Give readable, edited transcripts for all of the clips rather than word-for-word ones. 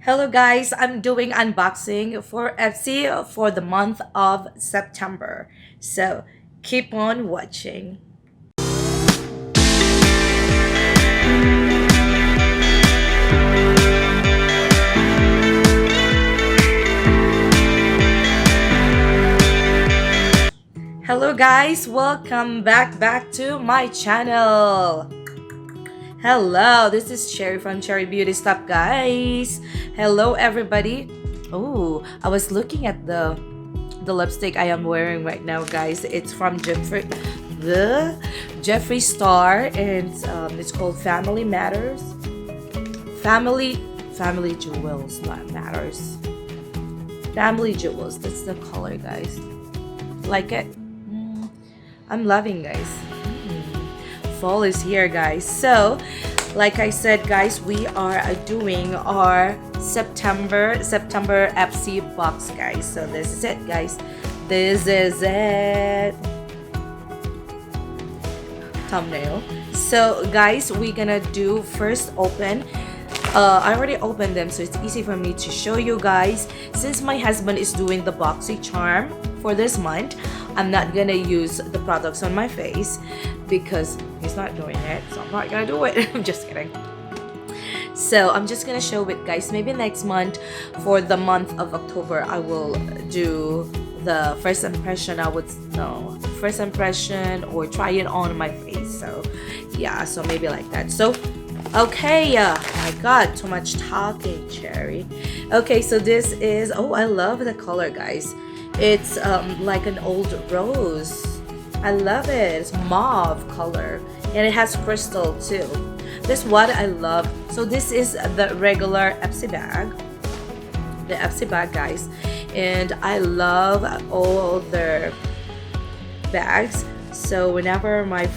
Hello guys, I'm doing unboxing for Ipsy for the month of September. So keep on watching. Hello guys, welcome back to my channel. Hello, this is Cherry from Cherry Beauty Stop guys. Hello everybody. Oh, I was looking at the lipstick I am wearing right now, guys. It's from Jeffree Star, and it's called Family Matters. Family Jewels, not matters. Family Jewels. That's the color, guys. Like it? I'm loving, guys. Fall is here, guys. So like I said, guys, we are doing our September Ipsy box, guys. So this is it, guys. This is it. Thumbnail. So guys, we're gonna do first open. I already opened them, so it's easy for me to show you guys. Since my husband is doing the boxy charm for this month, I'm not gonna use the products on my face because he's not doing it, so I'm not gonna do it. I'm just kidding. So I'm just gonna show it, guys. Maybe next month, for the month of October, I will do the first impression. First impression, or try it on my face. So yeah, so maybe like that. So okay, my god, too much talking, Cherry. Okay, so this is, oh, I love the color, guys. It's like an old rose. I love it. It's mauve color, and it has crystal too. This is what I love. So this is the regular Ipsy bag, the Ipsy bag, guys, and I love all their bags. So whenever my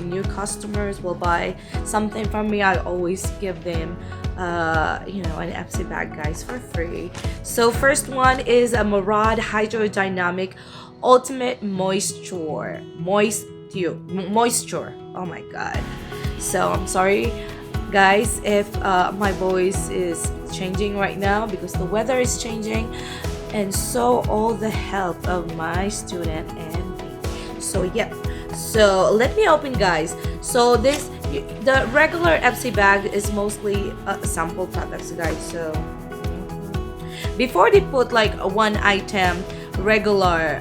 new customers will buy something from me, I always give them an Ipsy bag, guys, for free. So first one is a Murad Hydrodynamic Ultimate Moisture. Oh my god. So I'm sorry, guys, if my voice is changing right now because the weather is changing, and so all the help of my student and me. So yeah. So let me open, guys. So the regular Ipsy bag is mostly sample products, guys. So before they put like one item regular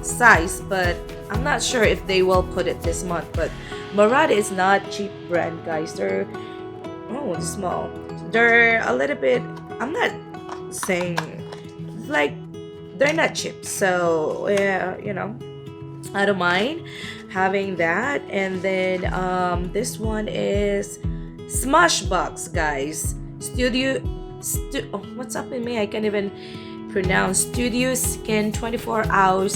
size, but I'm not sure if they will put it this month. But Murad is not cheap brand, guys. They're small. They're a little bit, I'm not saying like they're not cheap, so yeah, I don't mind having that. And then this one is Smashbox, guys. What's up with me? I can't even pronounce. Studio Skin 24 hour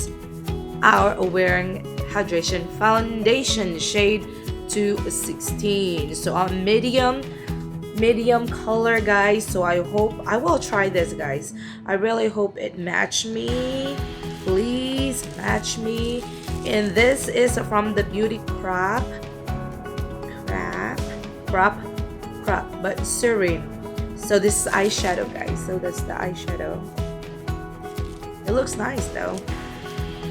wearing hydration foundation, shade 216. So medium color, guys. So I will try this, guys. I really hope it match me. Please match me. And this is from the Beauty Crop, but Serene. So this is eyeshadow, guys. So that's the eyeshadow. It looks nice though.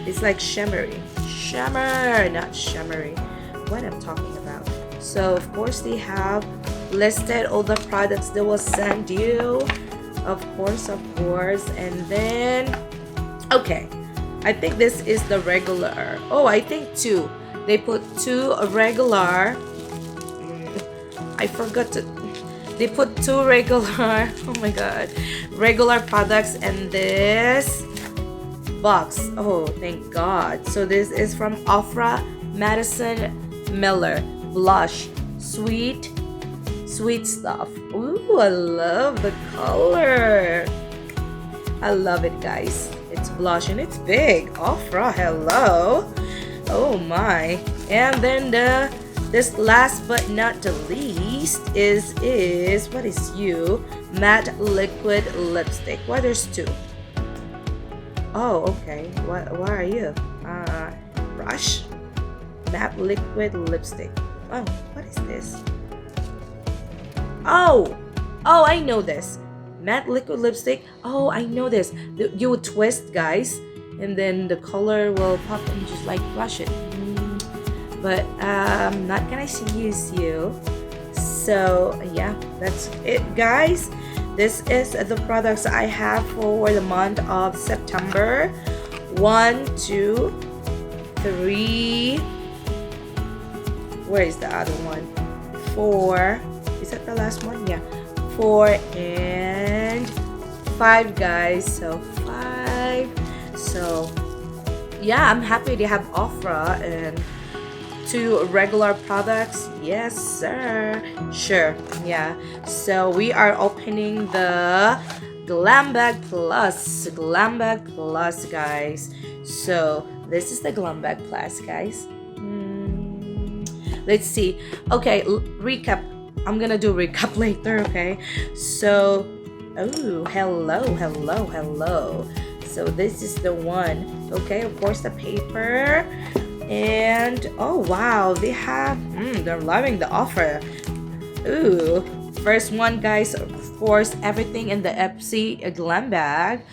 It's like shimmer, not shimmery. What I'm talking about. So of course they have listed all the products they will send you. Of course. And then okay, I think this is the regular. Oh, I think two. They put two regular. I forgot to. They put two regular. Oh my god, regular products in this box. Oh, thank God. So this is from Ofra Madison Miller blush, sweet stuff. Ooh, I love the color. I love it, guys. It's blush and it's big. Ofra, hello. Oh my. And then this last but not the least is what is you matte liquid lipstick. Why there's two? Oh, okay. What are you? Brush matte liquid lipstick. Oh, what is this? Oh, oh, I know this. Matte liquid lipstick. Oh, I know this. You would twist, guys, and then the color will pop and just like brush it. But not gonna use you. So yeah, that's it, guys. This is the products I have for the month of September. 1, 2, 3. Where is the other one? 4. Is that the last one? Yeah. 4 and 5, guys. So 5. So yeah, I'm happy they have Ofra and 2 regular products. Yes, sir. Sure. Yeah. So we are opening the Glam Bag Plus. Glam Bag Plus, guys. So this is the Glam Bag Plus, guys. Let's see. Okay, recap. I'm gonna do recap later, okay? So, oh, hello. So this is the one. Okay, of course the paper. And oh wow, they have they're loving the offer. Ooh, first one, guys, of course everything in the Ipsy Glam Bag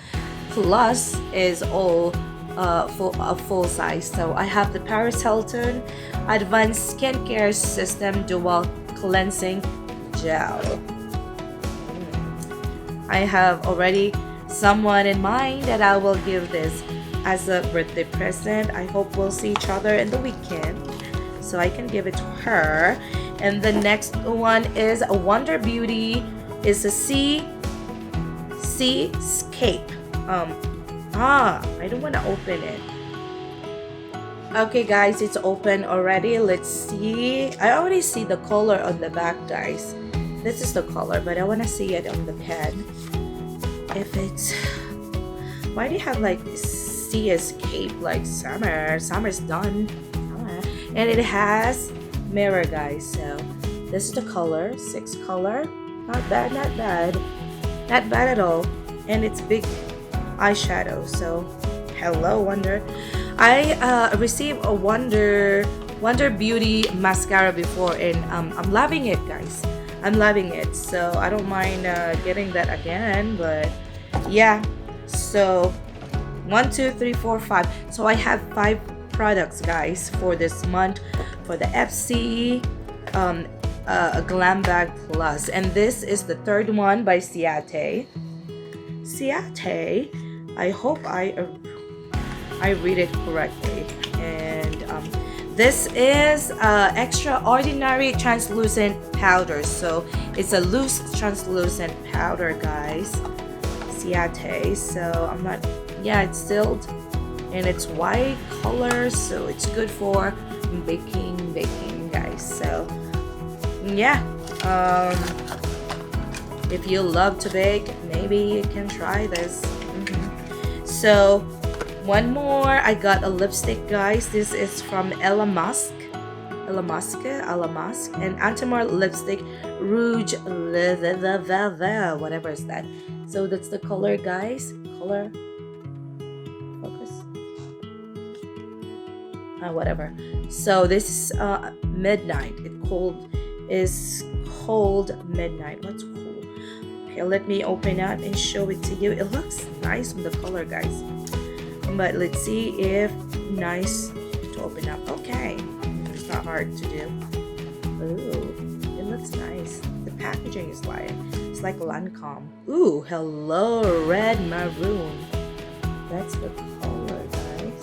Plus is all full size. So I have the Paris Hilton Advanced Skincare System Dual Cleansing Gel. I have already someone in mind that I will give this as a birthday present. I hope we'll see each other in the weekend so I can give it to her. And the next one is a Wonder Beauty. It's a Seascape. I don't want to open it. Okay, guys, it's open already. Let's see. I already see the color on the back, guys. This is the color, but I want to see it on the pen. If it's, why do you have like Seascape, like summer's done. And it has mirror, guys. So this is the color, 6 color. Not bad at all. And it's big eyeshadow. So hello, Wonder. I received a Wonder Beauty mascara before, and I'm loving it, guys. I'm loving it, so I don't mind getting that again. But yeah, so 1, 2, 3, 4, 5. So I have 5 products, guys, for this month for the Ipsy Glam Bag Plus, and this is the 3rd one by Ciate. I hope I read it correctly. And this is Extraordinary Translucent Powder. So it's a loose translucent powder, guys. Ciate. So I'm not. Yeah, it's sealed and it's white color, so it's good for baking, guys. So yeah, if you love to bake, maybe you can try this. So one more, I got a lipstick, guys. This is from Ella Musk and Antimar lipstick Rouge whatever is that. So that's the color, guys. Color focus, whatever. So this is midnight. It's called midnight. What's cool? Okay, let me open it and show it to you. It looks nice from the color, guys, but let's see if nice to open up. Okay, it's not hard to do. Ooh, it looks nice. The packaging is like, it's like Lancome. Ooh, hello, red maroon. That's the color, guys.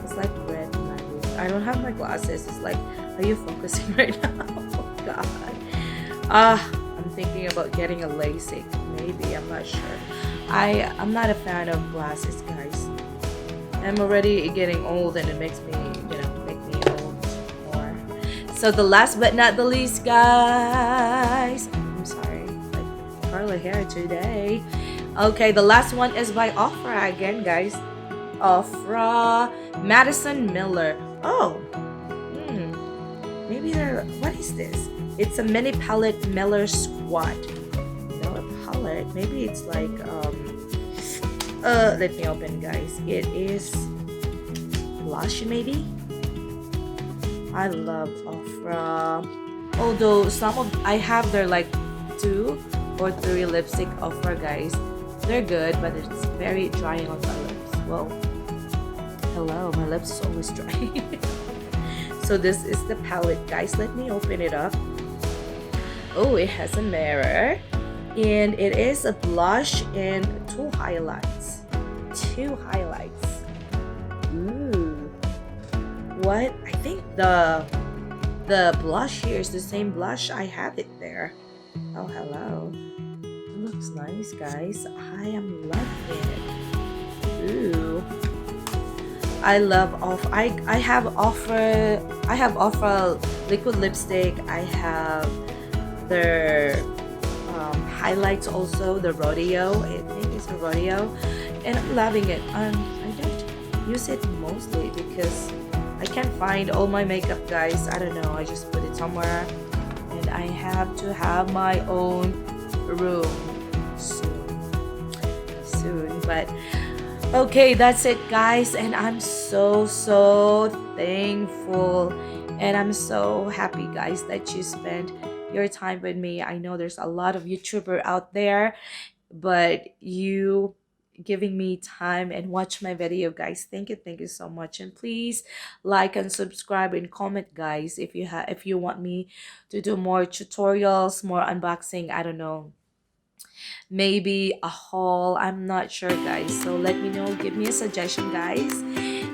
It's like red maroon. I don't have my glasses. It's like, are you focusing right now? Oh god. I'm thinking about getting a LASIK. Maybe, I'm not sure. I'm not a fan of glasses, guys. I'm already getting old, and it makes me, make me old more. So the last but not the least, guys. I'm sorry, like curly hair today. Okay, the last one is by Ofra again, guys. Ofra Madison Miller. Oh, maybe they're. What is this? It's a mini palette Miller Squad. No, a palette. Maybe it's like let me open, guys. It is blush, maybe. I love Ofra. Although some of I have their like 2 or 3 lipstick offer, guys. They're good, but it's very drying on my lips. Well, hello, my lips is always dry. So this is the palette, guys. Let me open it up. Oh, it has a mirror, and it is a blush and 2 highlights. 2 highlights. Ooh, what? I think the blush here is the same blush. I have it there. Oh, hello. It looks nice, guys. I am loving it. Ooh. I love off. I have offer liquid lipstick. I have their highlights also. The rodeo. I think it's a rodeo, and I'm loving it. I don't use it mostly because I can't find all my makeup, guys. I don't know. I just put it somewhere, and I have to have my own room soon. But okay, that's it, guys, and I'm so thankful, and I'm so happy, guys, that you spent your time with me. I know there's a lot of YouTuber out there, but you giving me time and watch my video, guys. Thank you so much, and please like and subscribe and comment, guys, if you want me to do more tutorials, more unboxing. I don't know, maybe a haul. I'm not sure, guys. So let me know. Give me a suggestion, guys.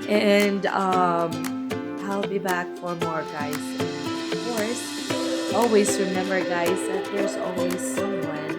And I'll be back for more, guys. And of course, always remember, guys, that there's always someone